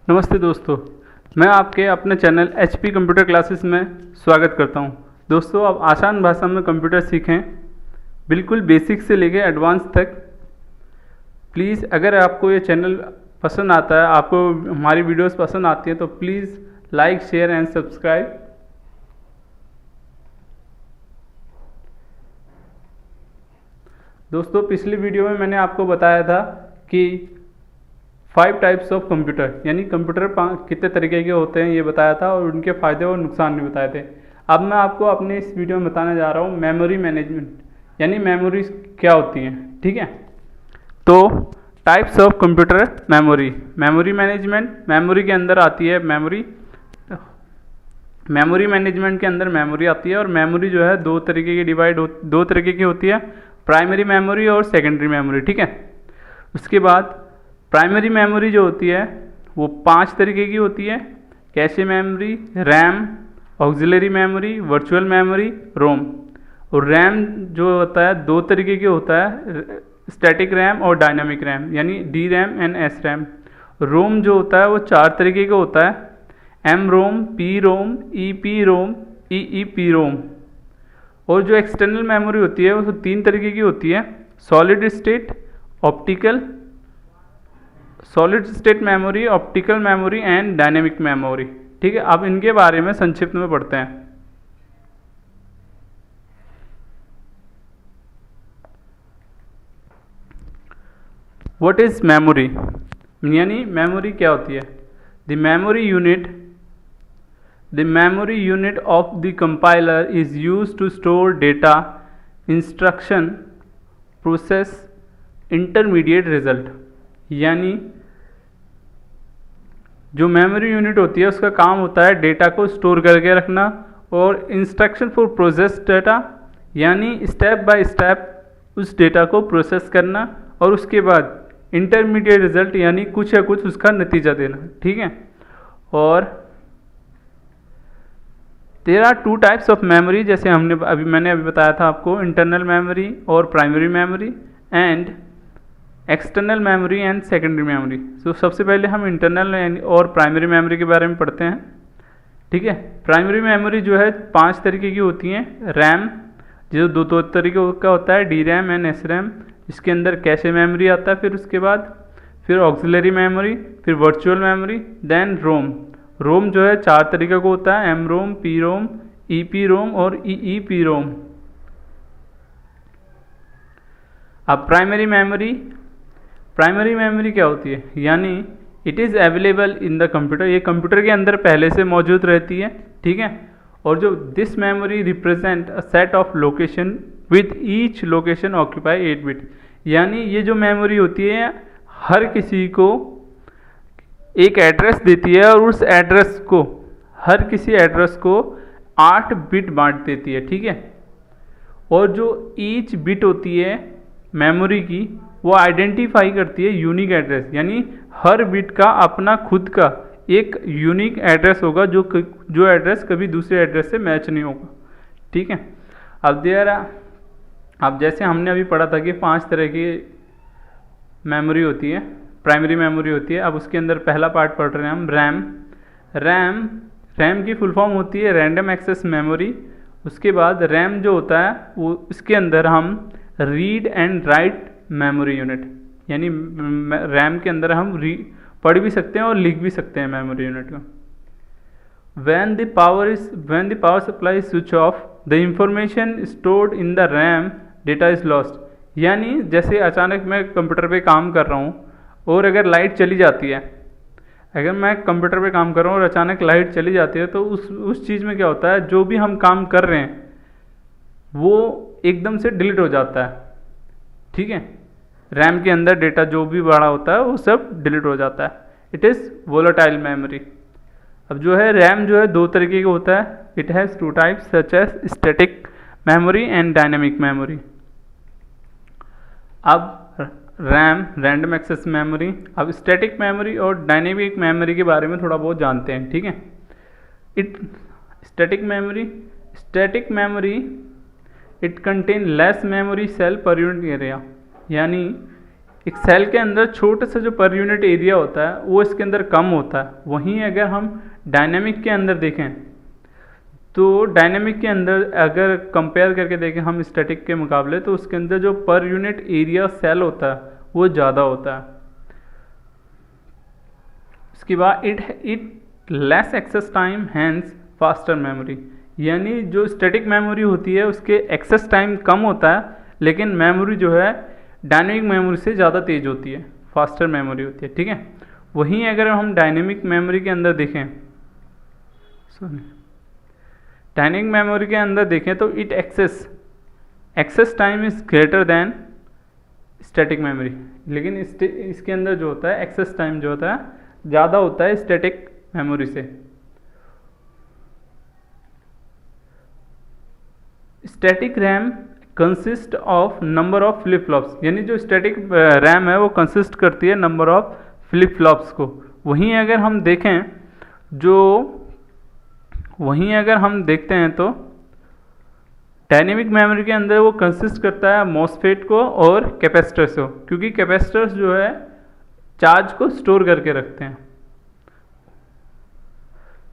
नमस्ते दोस्तों, मैं आपके अपने चैनल HP कंप्यूटर क्लासेस में स्वागत करता हूं। दोस्तों, आप आसान भाषा में कंप्यूटर सीखें, बिल्कुल बेसिक से लेकर एडवांस तक। प्लीज़ अगर आपको ये चैनल पसंद आता है, आपको हमारी वीडियोस पसंद आती हैं, तो please like, share and subscribe. दोस्तों, पिछली वीडियो में मैंने आपको बताया था कि 5 टाइप्स ऑफ कंप्यूटर, यानी कंप्यूटर कितने तरीके के होते हैं ये बताया था, और उनके फ़ायदे और नुकसान भी बताए थे। अब मैं आपको अपने इस वीडियो में बताने जा रहा हूँ मेमोरी मैनेजमेंट, यानी मेमोरी क्या होती हैं। ठीक है, तो types of computer memory management. Memory के अंदर आती है मेमोरी मैनेजमेंट के अंदर मेमोरी आती है, और मेमोरी जो है दो तरीके की होती है, प्राइमरी मेमोरी और सेकेंडरी मेमोरी। ठीक है, उसके बाद प्राइमरी मेमोरी जो होती है वो 5 तरीके की होती है: cache memory, RAM, auxiliary memory, virtual memory, ROM. और रैम जो होता है 2 तरीके की होता है, स्टैटिक रैम और डायनामिक रैम, यानी D RAM and S RAM. ROM जो होता है वो 4 तरीके का होता है: M ROM, P ROM, E P ROM, E P ROM. और जो एक्सटर्नल मेमोरी होती है वो 3 तरीके की होती है: solid state memory, optical memory and dynamic memory. ठीक है, अब इनके बारे में संक्षिप्त में पढ़ते हैं। व्हाट इज मेमोरी, यानी मेमोरी क्या होती है? The memory unit of the compiler is used to store data, instruction, process, intermediate result. यानी जो मेमोरी यूनिट होती है उसका काम होता है डेटा को स्टोर करके रखना, और इंस्ट्रक्शन फॉर प्रोसेस डेटा, यानी स्टेप बाय स्टेप उस डेटा को प्रोसेस करना, और उसके बाद इंटरमीडिएट रिजल्ट, यानी कुछ या कुछ उसका नतीजा देना। ठीक है, और there are 2 types of memory, जैसे मैंने अभी बताया था आपको, इंटरनल मेमोरी और primary memory, and external memory and secondary memory. तो सबसे पहले हम इंटरनल और प्राइमरी मेमोरी के बारे में पढ़ते हैं। ठीक है, प्राइमरी मेमोरी जो है 5 तरीके की होती हैं: रैम जो दो तरीके का होता है, D RAM and S RAM, इसके अंदर कैशे मेमोरी आता है, फिर ऑक्सिलरी मेमोरी, फिर वर्चुअल मेमोरी, देन रोम जो है 4 तरीके का होता है: M ROM, P ROM, E P ROM और ई पी रोम। अब प्राइमरी मेमोरी क्या होती है? यानी it is available in the computer, ये कंप्यूटर के अंदर पहले से मौजूद रहती है। ठीक है, और जो this memory represent a set of location with each location occupy 8 bit. यानी ये जो मेमोरी होती है हर किसी को एक एड्रेस देती है, और उस एड्रेस को हर किसी एड्रेस को 8 बिट बांट देती है। ठीक है, और जो ईच बिट होती है मेमोरी की वो आइडेंटिफाई करती है यूनिक एड्रेस, यानी हर बिट का अपना खुद का एक यूनिक एड्रेस होगा, जो एड्रेस कभी दूसरे एड्रेस से मैच नहीं होगा। ठीक है, अब जैसे हमने अभी पढ़ा था कि 5 तरह की मेमोरी होती है, प्राइमरी मेमोरी होती है। अब उसके अंदर पहला पार्ट पढ़ रहे हैं हम, रैम की फुल फॉर्म होती है रैंडम एक्सेस मेमोरी। उसके बाद रैम जो होता है वो इसके अंदर हम read and write memory unit, यानी रैम के अंदर हम पढ़ भी सकते हैं और लिख भी सकते हैं मेमोरी यूनिट को। when the power supply is switch off, the information stored in the RAM data is lost। यानी जैसे अचानक मैं कंप्यूटर पे काम कर रहा हूँ और अगर लाइट चली जाती है, अगर मैं कंप्यूटर पे काम कर रहा हूँ और अचानक लाइट चली जाती है, तो उस चीज़ में क्या होता है, जो भी हम काम कर रहे हैं वो एकदम से डिलीट हो जाता है। ठीक है, रैम के अंदर डेटा जो भी बड़ा होता है वो सब डिलीट हो जाता है। It is volatile memory. अब जो है रैम जो है 2 तरीके का होता है, it has 2 types such as static memory and dynamic memory. अब रैम, रैंडम एक्सेस मेमोरी। अब स्टैटिक मेमोरी और डायनेमिक मेमोरी के बारे में थोड़ा बहुत जानते हैं। ठीक है, static memory it contain less memory cell per unit area, यानी एक सेल के अंदर छोटे सा जो पर यूनिट एरिया होता है वो इसके अंदर कम होता है। वहीं अगर हम डायनेमिक के अंदर देखें तो डायनेमिक के अंदर अगर कंपेयर करके देखें हम स्टैटिक के मुकाबले, तो उसके अंदर जो पर यूनिट एरिया सेल होता है वो ज़्यादा होता है। उसके बाद it less access time hence faster memory, यानी जो स्टैटिक मेमोरी होती है उसके एक्सेस टाइम कम होता है, लेकिन मेमोरी जो है डायनेमिक मेमोरी से ज़्यादा तेज होती है, फास्टर मेमोरी होती है। ठीक है, वहीं अगर हम डायनेमिक मेमोरी के अंदर देखें, डायनेमिक मेमोरी के अंदर देखें तो it access time is greater than static memory, लेकिन इसके अंदर जो होता है एक्सेस टाइम जो होता है ज़्यादा होता है स्टैटिक मेमोरी से। Static RAM consist of number of flip flops, यानी जो स्टैटिक रैम है वो कंसिस्ट करती है नंबर ऑफ फ्लिप फ्लॉप्स को। वहीं अगर हम देखते हैं तो डायनेमिक मेमोरी के अंदर वो कंसिस्ट करता है मॉसफेट को और कैपेसिटर्स को, क्योंकि कैपेसिटर्स जो है चार्ज को स्टोर करके रखते हैं।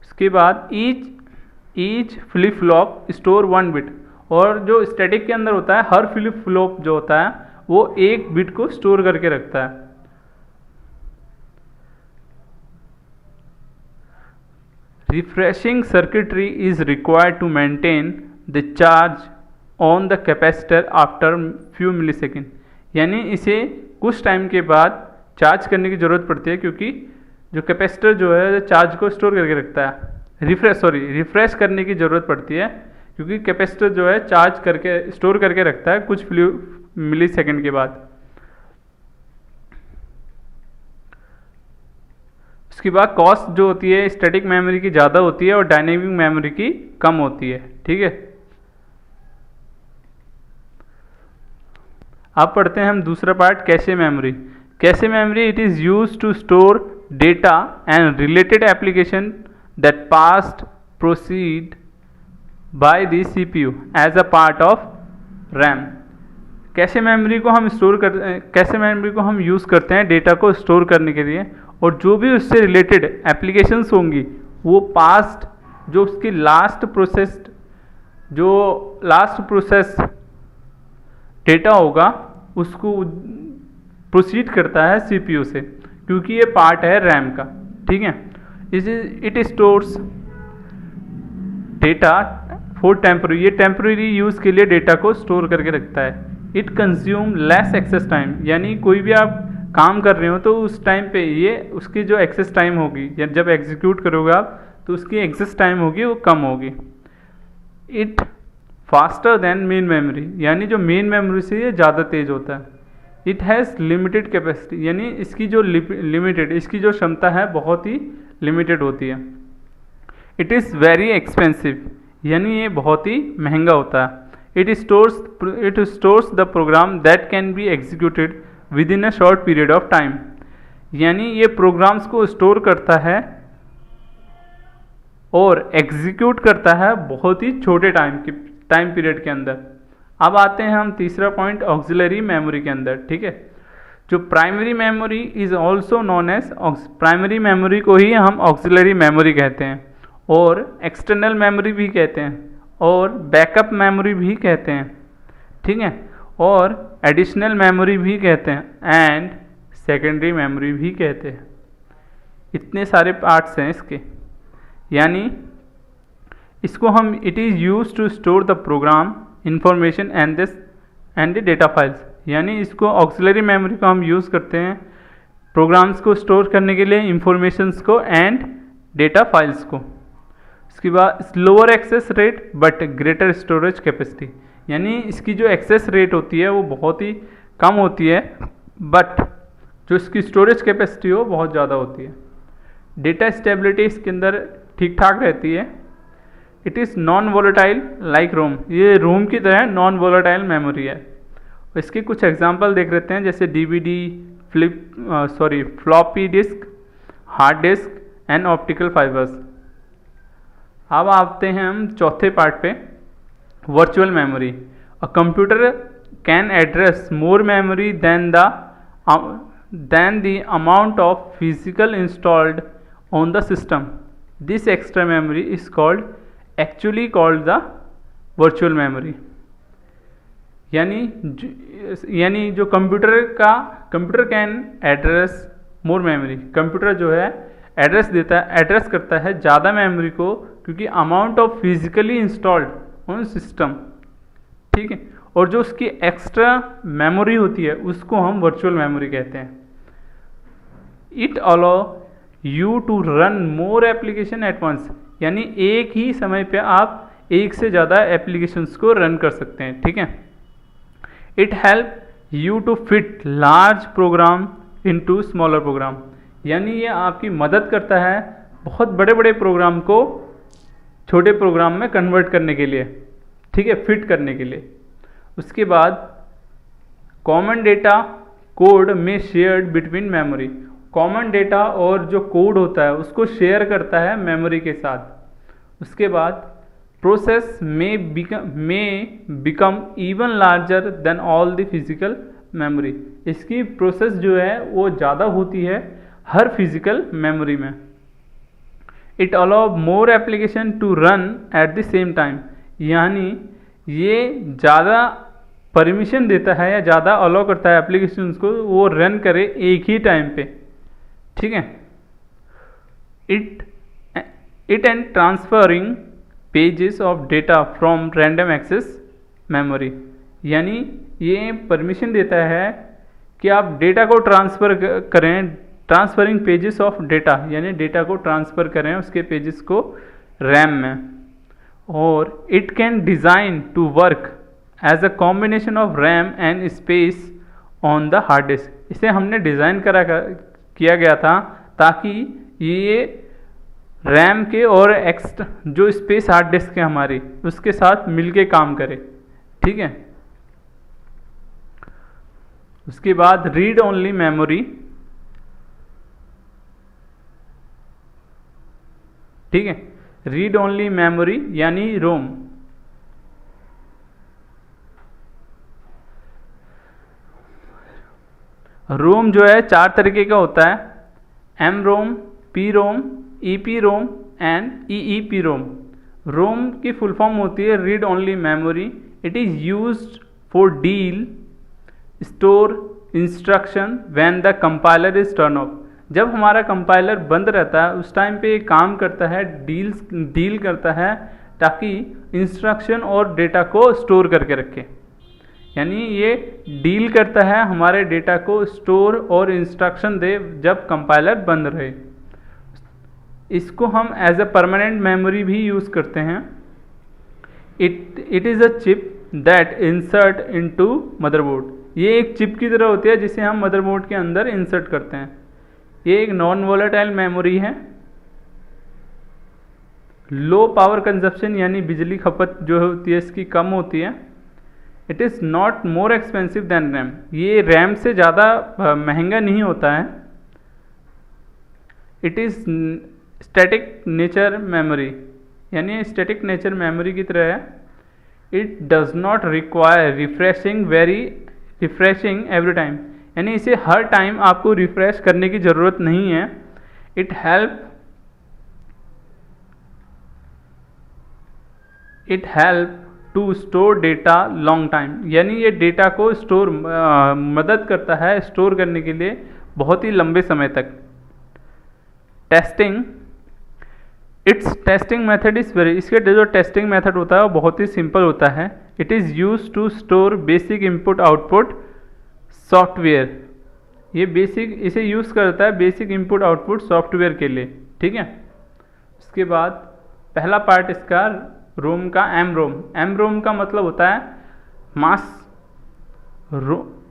उसके बाद each flip flop store 1 bit, और जो स्टैटिक के अंदर होता है हर फ्लिप फ्लॉप जो होता है वो 1 बिट को स्टोर करके रखता है। Refreshing circuitry is required to maintain the charge on the capacitor after few millisecond, यानी इसे कुछ टाइम के बाद चार्ज करने की ज़रूरत पड़ती है, क्योंकि जो कैपेसिटर जो है चार्ज को स्टोर करके रखता है। रिफ्रेश करने की ज़रूरत पड़ती है, क्योंकि कैपेसिटर जो है चार्ज करके स्टोर करके रखता है कुछ मिली सेकेंड के बाद। उसके बाद कॉस्ट जो होती है स्टैटिक मेमोरी की ज़्यादा होती है और डायनेमिक मेमोरी की कम होती है। ठीक है, अब पढ़ते हैं हम दूसरा part, cache memory. Cache memory it is used to store data and related application that past proceed by the CPU as a part of RAM. Cache memory को हम यूज़ करते हैं डेटा को स्टोर करने के लिए, और जो भी उससे रिलेटेड एप्लीकेशंस होंगी वो पास्ट जो उसकी लास्ट प्रोसेस डेटा होगा उसको प्रोसीड करता है CPU से, क्योंकि ये पार्ट है रैम का। ठीक है, it stores data for temporary, ये टेम्पररी यूज़ के लिए डेटा को स्टोर करके रखता है। It consume less access time, यानी कोई भी आप काम कर रहे हो तो उस टाइम पे ये उसकी जो एक्सेस टाइम होगी या जब एग्जीक्यूट करोगे आप तो उसकी एक्सेस टाइम होगी वो कम होगी। It faster than main memory, यानी जो मेन मेमोरी से ये ज़्यादा तेज होता है। इट हैज़ लिमिटेड कैपेसिटी, यानी इसकी जो इसकी जो क्षमता है बहुत ही लिमिटेड होती है। इट इज़ वेरी एक्सपेंसिव, यानी ये बहुत ही महंगा होता है। It stores the program that can be executed within a short period of time, यानी ये प्रोग्राम्स को स्टोर करता है और एग्जीक्यूट करता है बहुत ही छोटे टाइम पीरियड के अंदर। अब आते हैं हम तीसरा पॉइंट ऑक्सिलरी मेमोरी के अंदर। ठीक है, जो primary memory is also known as, primary memory को ही हम ऑक्सिलरी मेमोरी कहते हैं, और एक्सटर्नल मेमोरी भी कहते हैं, और बैकअप मेमोरी भी कहते हैं। ठीक है, और एडिशनल मेमोरी भी कहते हैं, एंड सेकेंडरी मेमोरी भी कहते हैं। इतने सारे पार्ट्स हैं इसके, यानी इसको हम it is use to store the program information and the data files, यानी इसको ऑक्सिलरी मेमोरी को हम यूज़ करते हैं प्रोग्राम्स को स्टोर करने के लिए, इंफॉर्मेशंस को एंड डेटा फाइल्स को। इसके बाद slower access rate but greater storage capacity, यानी इसकी जो एक्सेस रेट होती है वो बहुत ही कम होती है, बट जो इसकी स्टोरेज कैपेसिटी हो बहुत ज़्यादा होती है। डेटा स्टेबिलिटी इसके अंदर ठीक ठाक रहती है। It is non volatile like ROM, ये रोम की तरह नॉन वोलेटाइल मेमोरी है। इसके कुछ एग्जांपल देख लेते हैं, जैसे DVD, floppy disk, hard disk and optical fibres. अब आते हैं हम चौथे पार्ट पे, virtual memory. A computer can address more memory than the than the amount of physical installed on the system. This extra memory is actually called the virtual memory. यानी जो computer can address more memory, computer जो है address करता है ज़्यादा memory को, क्योंकि amount of physically installed on system, ठीक है। और जो उसकी एक्स्ट्रा मेमोरी होती है उसको हम वर्चुअल मेमोरी कहते हैं। It allow you to run more application at once, यानी एक ही समय पे आप एक से ज़्यादा एप्लीकेशंस को रन कर सकते हैं, ठीक है। It help you to fit large program into smaller program, यानी ये आपकी मदद करता है बहुत बड़े बड़े प्रोग्राम को छोटे प्रोग्राम में कन्वर्ट करने के लिए, ठीक है, फिट करने के लिए। उसके बाद कॉमन डेटा कोड में shared between memory, common data और जो कोड होता है उसको शेयर करता है मेमोरी के साथ। उसके बाद प्रोसेस में become even larger than all the physical memory, इसकी प्रोसेस जो है वो ज़्यादा होती है हर फिजिकल मेमोरी में। It allow more application to run at the same time, यानी ये ज़्यादा परमिशन देता है या ज़्यादा अलाउ करता है एप्लीकेशन को वो रन करे एक ही टाइम पे, ठीक है। It and transferring pages of data from random access memory, यानी ये परमिशन देता है कि आप डेटा को ट्रांसफ़र करें, ट्रांसफरिंग पेजेस ऑफ डेटा, यानी डेटा को ट्रांसफ़र करें उसके पेजेस को रैम में। और it can design to work as a combination of RAM and space on the hard disk, इसे हमने डिज़ाइन किया गया था ताकि ये रैम के और जो स्पेस हार्ड डिस्क है हमारी उसके साथ मिलके काम करे, ठीक है। उसके बाद रीड ओनली मेमोरी, ठीक है, रीड ओनली मेमोरी यानी रोम। रोम जो है 4 तरीके का होता है, M ROM, P ROM, E P ROM and E P ROM. ROM की फुल फॉर्म होती है read only memory. It is used for deal store instruction when the compiler is turn off, जब हमारा कंपाइलर बंद रहता है उस time पे ये काम करता है, डील करता है ताकि इंस्ट्रक्शन और डेटा को स्टोर करके रखे, यानी ये डील करता है हमारे डेटा को स्टोर और इंस्ट्रक्शन दे जब कंपाइलर बंद रहे। इसको हम एज अ परमानेंट मेमोरी भी यूज़ करते हैं। It is a chip that insert into motherboard, ये एक चिप की तरह होती है जिसे हम मदरबोर्ड के अंदर इंसर्ट करते हैं। ये एक नॉन वोलेटाइल मेमोरी है। लो पावर कंजप्शन यानी बिजली खपत जो होती है इसकी कम होती है। It is not more expensive than RAM, ये रैम से ज़्यादा महंगा नहीं होता है। It is static nature memory, यानी स्टैटिक नेचर मेमोरी की तरह है। It does not require refreshing every time, यानी इसे हर टाइम आपको रिफ्रेश करने की ज़रूरत नहीं है। It help to store data long time, यानी ये डेटा को मदद करता है स्टोर करने के लिए बहुत ही लंबे समय तक। टेस्टिंग मेथड इज़ इसके जो टेस्टिंग मेथड होता है वो बहुत ही सिंपल होता है। It is use to store basic input output software, ये इसे यूज़ करता है बेसिक इनपुट आउटपुट सॉफ्टवेयर के लिए, ठीक है। उसके बाद पहला पार्ट इसका रोम का एम रोम का मतलब होता है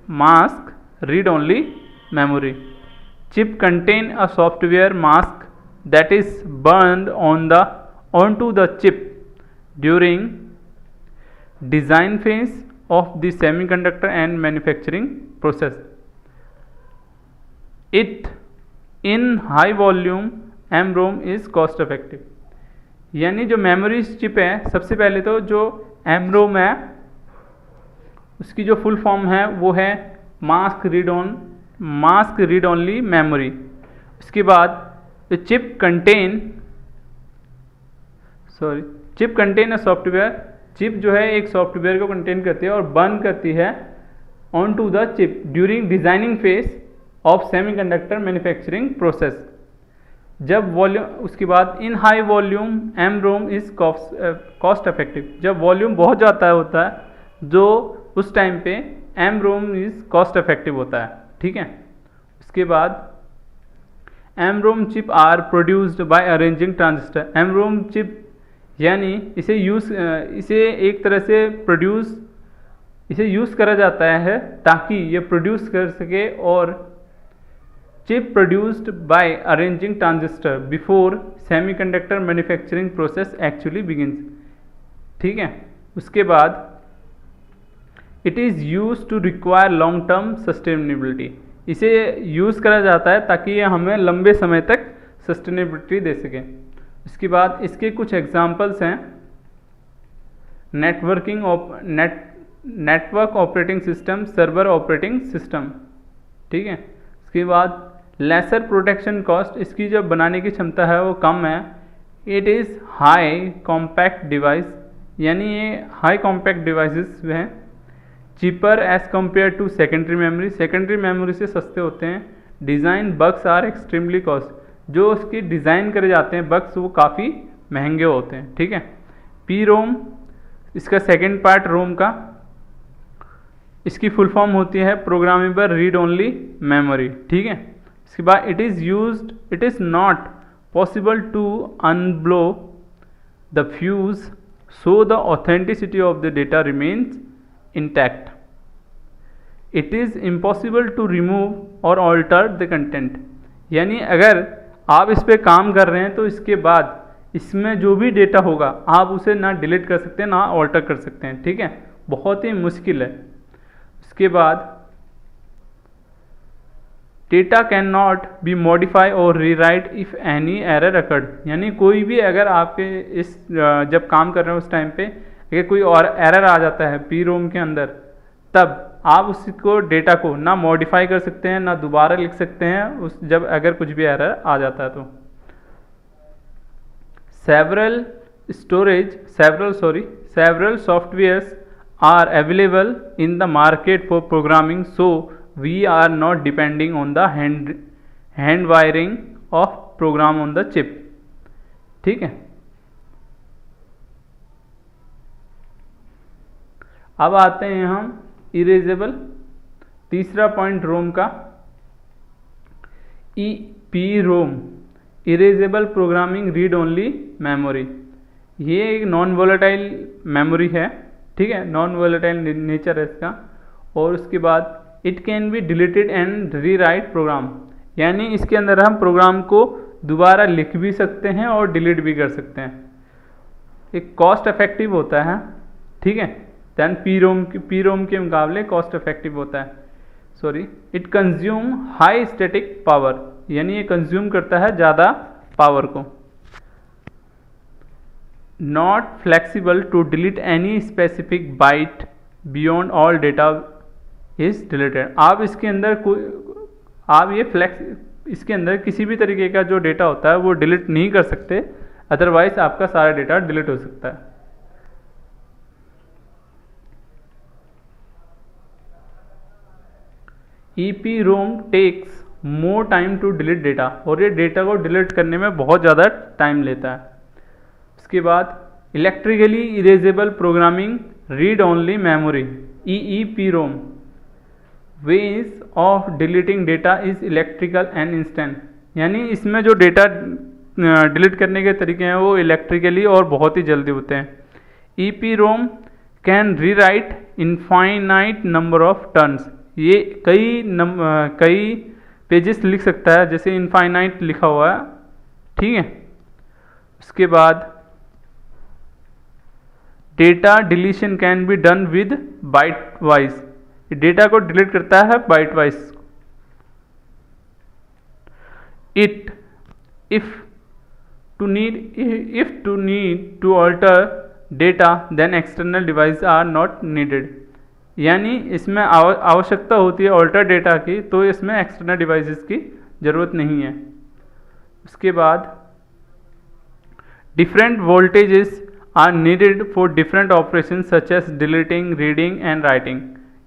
mask read only memory. Chip contain a software mask that is burned onto the chip during design phase of the semiconductor and manufacturing process. It in high volume MROM is cost effective, यानी जो memory chip है, सबसे पहले तो जो MROM है उसकी जो फुल फॉर्म है वो है mask read on mask read only memory. उसके बाद chip contain a software. Chip जो है एक सॉफ्टवेयर को कंटेन करती है और बर्न करती है on to the chip during designing phase of semiconductor manufacturing process. जब वॉल्यूम, उसके बाद in high volume M ROM is cost effective. जब वॉल्यूम बहुत ज़्यादा होता है जो उस टाइम पे M ROM is cost effective होता है, ठीक है। उसके बाद M ROM chip are produced by arranging transistor. M ROM chip यानी इसे एक तरह से इसे यूज़ करा जाता है ताकि ये प्रोड्यूस कर सके, और chip produced by arranging transistor before semiconductor manufacturing process actually begins, ठीक है। उसके बाद it is use to require long term sustainability. इसे यूज़ करा जाता है ताकि ये हमें लंबे समय तक सस्टेनेबिलिटी दे सके। इसके बाद इसके कुछ एग्जांपल्स हैं, network operating system, server operating system, ठीक है। इसके बाद लेसर प्रोटेक्शन कॉस्ट, इसकी जो बनाने की क्षमता है वो कम है। It is high compact device, यानी ये हाई कॉम्पैक्ट डिवाइसेस हैं। Cheaper as compare to secondary memory, secondary memory से सस्ते होते हैं। Design bugs are extremely cost, जो उसकी डिज़ाइन करे जाते हैं बग्स वो काफ़ी महंगे होते हैं, ठीक है। पी रोम, इसका सेकेंड पार्ट रोम का, इसकी फुल फॉर्म होती है प्रोग्रामेबल रीड ओनली मेमोरी, ठीक है। इसके बाद it is not possible to unblow the fuse so the authenticity of the data remains intact. It is impossible to remove और ऑल्टर द कंटेंट, यानी अगर आप इस पर काम कर रहे हैं तो इसके बाद इसमें जो भी डेटा होगा आप उसे ना डिलीट कर सकते हैं ना ऑल्टर कर सकते हैं, ठीक है। बहुत ही मुश्किल है। इसके बाद data can not be modify और rewrite if any error occurred, यानी कोई भी अगर आपके इस जब काम कर रहे हैं उस टाइम पे अगर कोई और एरर आ जाता है पी रोम के अंदर, तब आप उसको डेटा को ना मॉडिफाई कर सकते हैं ना दोबारा लिख सकते हैं उस जब अगर कुछ भी एरर आ जाता है तो। Several softwares are available in the market for programming, so we are not depending on the hand wiring of program on the chip, ठीक है। अब आते हैं हम इरेजेबल, तीसरा पॉइंट रोम का, EPROM, erasable programming read only memory. ये एक नॉन वोलेटाइल मेमोरी है, ठीक है, नॉन वोलेटाइल नेचर है इसका। और उसके बाद it can be deleted and rewrite program, यानी इसके अंदर हम प्रोग्राम को दोबारा लिख भी सकते हैं और डिलीट भी कर सकते हैं। एक कॉस्ट इफेक्टिव होता है, ठीक है, दैन पी रोम के मुकाबले कॉस्ट इफेक्टिव होता है। It consume high static power, यानी ये कंज्यूम करता है ज़्यादा पावर को। Not flexible to delete any specific byte beyond all data is deleted। आप इसके अंदर किसी भी तरीके का जो डेटा होता है वो डिलीट नहीं कर सकते, अदरवाइज आपका सारा डेटा डिलीट हो सकता है। EPROM takes more time to delete data, और ये डेटा को डिलीट करने में बहुत ज़्यादा टाइम लेता है। उसके बाद electrically erasable programming read only memory, EEPROM, ways of deleting data is electrical and instant, यानी इसमें जो डेटा डिलीट करने के तरीके हैं वो इलेक्ट्रिकली और बहुत ही जल्दी होते हैं। EPROM can rewrite infinite number of turns, ये कई पेजेस लिख सकता है, जैसे इनफाइनाइट लिखा हुआ है, ठीक है। उसके बाद data deletion can be done with byte wise, data को डिलीट करता है byte wise. If to need to alter data then external device are not needed, यानी इसमें आवश्यकता होती है ऑल्टर डेटा की, तो इसमें एक्सटर्नल डिवाइसेस की ज़रूरत नहीं है। उसके बाद different voltages are needed for different operation such as deleting, reading and writing.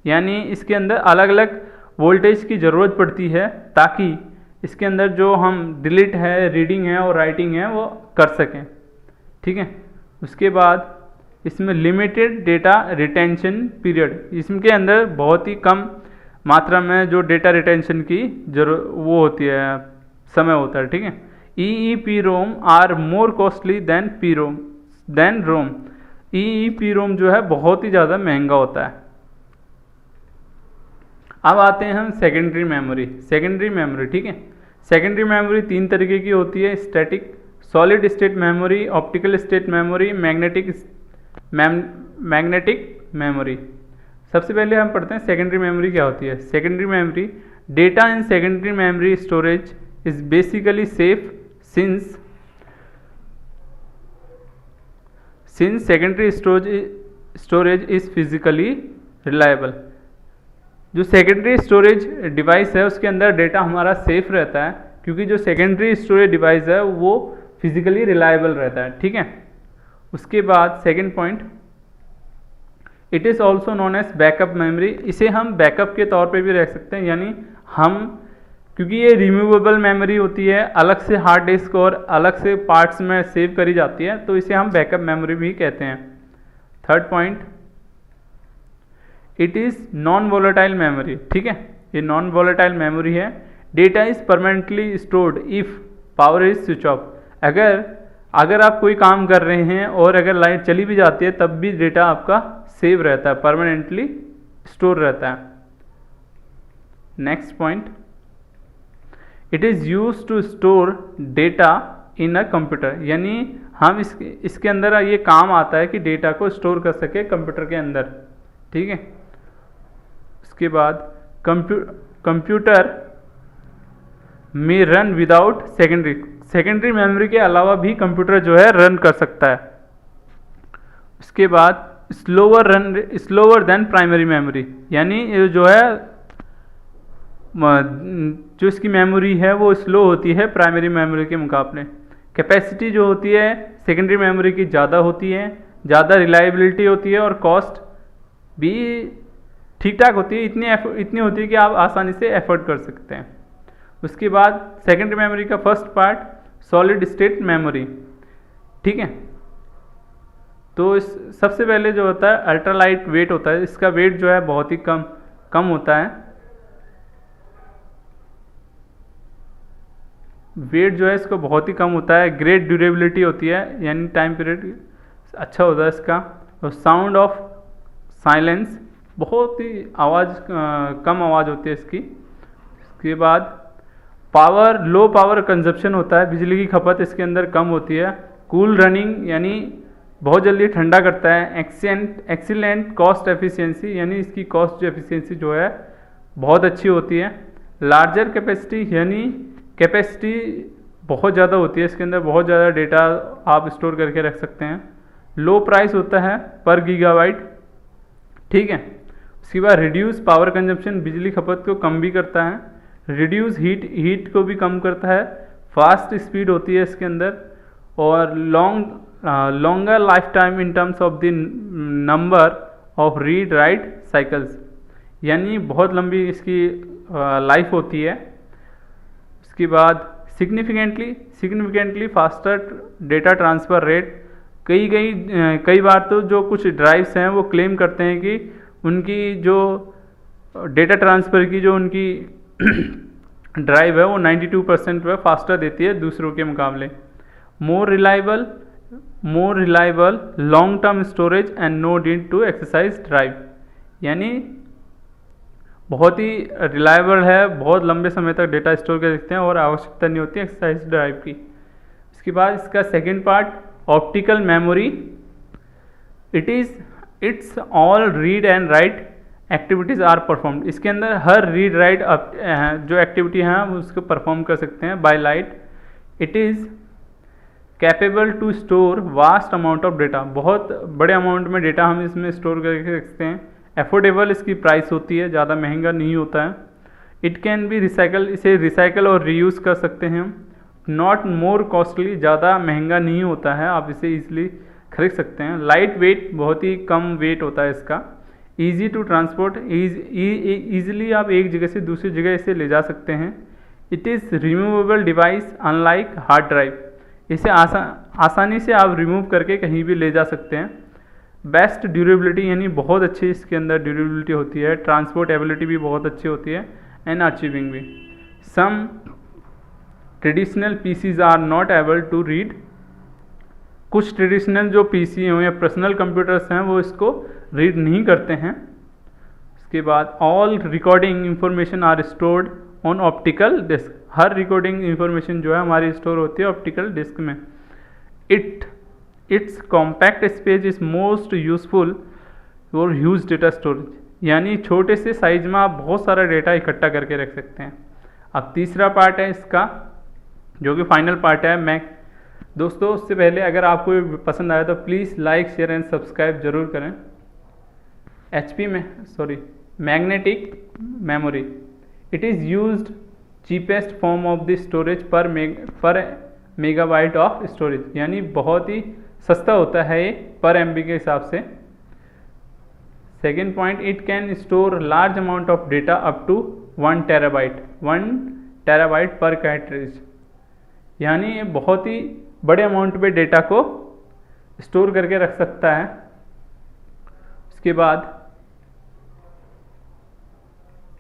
यानी इसके अंदर अलग अलग वोल्टेज की ज़रूरत पड़ती है ताकि इसके अंदर जो हम डिलीट है, रीडिंग है और राइटिंग है वो कर सकें। ठीक है। उसके बाद इसमें लिमिटेड डेटा रिटेंशन पीरियड, इसके अंदर बहुत ही कम मात्रा में जो डेटा रिटेंशन की वो होती है, समय होता है। ठीक है। EEPROM are more costly than ROM. EEPROM जो है बहुत ही ज़्यादा महंगा होता है। अब आते हैं हम सेकेंडरी मेमोरी। ठीक है। सेकेंडरी मेमोरी 3 तरीके की होती है, static, solid state memory, optical state memory, magnetic memory. सबसे पहले हम पढ़ते हैं सेकेंडरी मेमोरी क्या होती है। Secondary memory, data in secondary memory storage is basically safe since secondary storage is physically reliable. जो सेकेंडरी स्टोरेज डिवाइस है उसके अंदर डेटा हमारा सेफ रहता है, क्योंकि जो सेकेंडरी स्टोरेज डिवाइस है वो फिजिकली रिलायबल रहता है। ठीक है। उसके बाद second point, it is also known as backup memory. इसे हम बैकअप के तौर पे भी रख सकते हैं, यानी हम, क्योंकि ये रिमूवेबल मेमोरी होती है, अलग से हार्ड डिस्क और अलग से पार्ट्स में सेव करी जाती है, तो इसे हम बैकअप मेमोरी भी कहते हैं। Third point, it is non volatile memory. ठीक है। ये नॉन वोलेटाइल मेमोरी है। Data is permanently stored if power is switch off. अगर आप कोई काम कर रहे हैं और अगर लाइट चली भी जाती है तब भी डेटा आपका सेव रहता है, परमानेंटली स्टोर रहता है। Next point, it is use to store data in a computer. यानी हम इसके अंदर ये काम आता है कि डेटा को स्टोर कर सके कंप्यूटर के अंदर। ठीक है। उसके बाद कंप्यूटर में रन विदाउट सेकेंडरी मेमोरी के अलावा भी कंप्यूटर जो है रन कर सकता है। उसके बाद स्लोवर देन प्राइमरी मेमोरी, यानी ये जो है जो इसकी मेमोरी है वो स्लो होती है प्राइमरी मेमोरी के मुकाबले। कैपेसिटी जो होती है सेकेंडरी मेमोरी की ज़्यादा होती है, ज़्यादा रिलायबिलिटी होती है और कॉस्ट भी ठीक ठाक होती है, इतनी होती है कि आप आसानी से एफोर्ड कर सकते हैं। उसके बाद सेकेंडरी मेमोरी का first part solid state memory. ठीक है। तो सबसे पहले जो होता है अल्ट्रा लाइट वेट होता है, इसका वेट जो है बहुत ही कम होता है। वेट जो है इसको बहुत ही कम होता है। ग्रेट ड्यूरेबिलिटी होती है, यानी टाइम पीरियड अच्छा होता है इसका। और साउंड ऑफ साइलेंस, बहुत ही कम आवाज़ होती है इसकी। इसके बाद लो पावर कंजप्शन होता है, बिजली की खपत इसके अंदर कम होती है। कूल रनिंग, यानी बहुत जल्दी ठंडा करता है। एक्सीलेंट कॉस्ट एफिशिएंसी, यानी इसकी कॉस्ट एफिशिएंसी जो है बहुत अच्छी होती है। लार्जर कैपेसिटी, यानी कैपेसिटी बहुत ज़्यादा होती है, इसके अंदर बहुत ज़्यादा डेटा आप स्टोर करके रख सकते हैं। लो प्राइस होता है पर गीगाबाइट। ठीक है। उसके बाद रिड्यूस पावर कंजप्शन, बिजली खपत को कम भी करता है। रिड्यूस हीट को भी कम करता है। फास्ट स्पीड होती है इसके अंदर। और longer life time in terms of the number of read write cycles, यानी बहुत लंबी इसकी लाइफ होती है। उसके बाद significantly faster data transfer rate. कई बार तो जो कुछ ड्राइव्स हैं वो क्लेम करते हैं कि उनकी जो डेटा ट्रांसफ़र की जो उनकी ड्राइव है वो 92% पे फास्टर देती है दूसरों के मुकाबले। More reliable long term storage and no need to exercise drive, यानी बहुत ही रिलायबल है, बहुत लंबे समय तक डेटा स्टोर कर सकते हैं और आवश्यकता नहीं होती एक्सरसाइज ड्राइव की। इसके बाद इसका second part optical memory. It's all read and write activities are performed. इसके अंदर हर रीड राइट जो एक्टिविटी हैं वो उसको परफॉर्म कर सकते हैं by light. It is capable to store vast amount of data, बहुत बड़े अमाउंट में डेटा हम इसमें स्टोर करके रखते हैं। अफोर्डेबल इसकी प्राइस होती है, ज़्यादा महंगा नहीं होता है। इट कैन बी रिसाइकल, इसे रिसाइकल और रीयूज़ कर सकते हैं हम। नॉट मोर कॉस्टली, ज़्यादा महंगा नहीं होता है, आप इसे ईजिली खरीद सकते हैं। लाइट वेट, बहुत ही कम वेट होता है इसका। ईजी टू ट्रांसपोर्ट, ईजिली आप एक जगह से दूसरी जगह इसे ले जा सकते हैं। It is removable device unlike hard drive, इसे आसानी से आप रिमूव करके कहीं भी ले जा सकते हैं। बेस्ट ड्यूरेबिलिटी, यानी बहुत अच्छी इसके अंदर ड्यूरेबिलिटी होती है। ट्रांसपोर्टेबिलिटी भी बहुत अच्छी होती है एंड अचीविंग भी। Some traditional PCs are not able to read, कुछ ट्रेडिशनल जो पीसी हैं या पर्सनल कंप्यूटर्स हैं वो इसको रीड नहीं करते हैं। इसके बाद all recording information are stored on optical disc, हर रिकॉर्डिंग इंफॉर्मेशन जो है हमारी स्टोर होती है ऑप्टिकल डिस्क में। It's compact space is most useful for huge data storage, यानी छोटे से साइज में आप बहुत सारा डेटा इकट्ठा करके रख सकते हैं। अब तीसरा पार्ट है इसका, जो कि फाइनल पार्ट है मैक। दोस्तों उससे पहले अगर आपको पसंद आया तो please like share and subscribe जरूर करें। Magnetic memory, it is used cheapest form of the storage पर मेगाबाइट ऑफ स्टोरेज, यानी बहुत ही सस्ता होता है ये पर एमबी के हिसाब से। Second point, it can store large amount of data up to 1 terabyte per कैरेक्टरेज, यानी ये बहुत ही बड़े अमाउंट पे डेटा को स्टोर करके रख सकता है। उसके बाद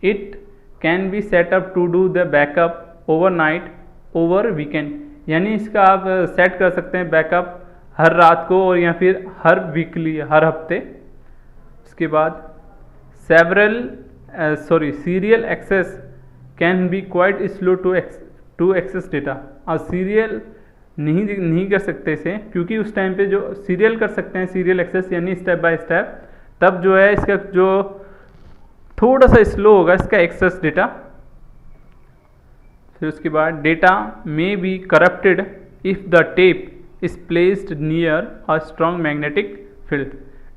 it can be set up to do the backup overnight over weekend, यानी इसका आप सेट कर सकते हैं बैकअप हर रात को और या फिर हर वीकली, हर हफ्ते। उसके बाद serial access can be quite slow to access data, और सीरियल नहीं कर सकते इसे, क्योंकि उस टाइम पे जो सीरियल कर सकते हैं, सीरियल एक्सेस यानी स्टेप बाय स्टेप, तब जो है इसका जो थोड़ा सा स्लो होगा इसका एक्सेस डेटा। फिर उसके बाद data may be corrupted if the tape is placed near a strong magnetic field,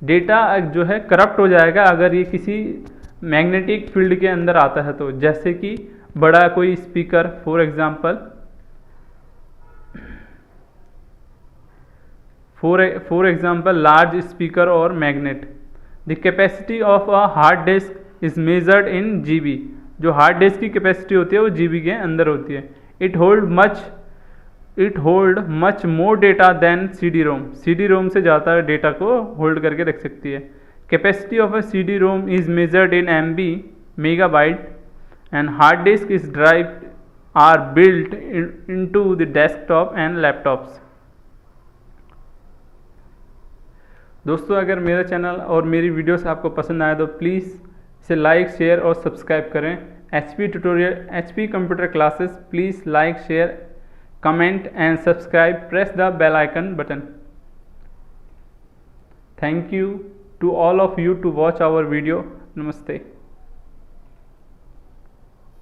data जो है करप्ट हो जाएगा अगर ये किसी मैग्नेटिक फील्ड के अंदर आता है तो, जैसे कि बड़ा कोई speaker, for example large speaker और magnet. The capacity of a hard disk is measured in GB, जो हार्ड डिस्क की कैपेसिटी होती है वो जीबी के अंदर होती है। It hold much more data than CD ROM, CD ROM से ज़्यादा डेटा को होल्ड करके रख सकती है। Capacity of a CD ROM is measured in MB megabyte and hard disk is drive are built into the desktop and laptops. दोस्तों अगर मेरा चैनल और मेरी वीडियोस आपको पसंद आए तो प्लीज़ इसे लाइक शेयर और सब्सक्राइब करें। HP computer classes, please like share comment and subscribe, press the bell icon button. Thank you to all of you to watch our video. Namaste.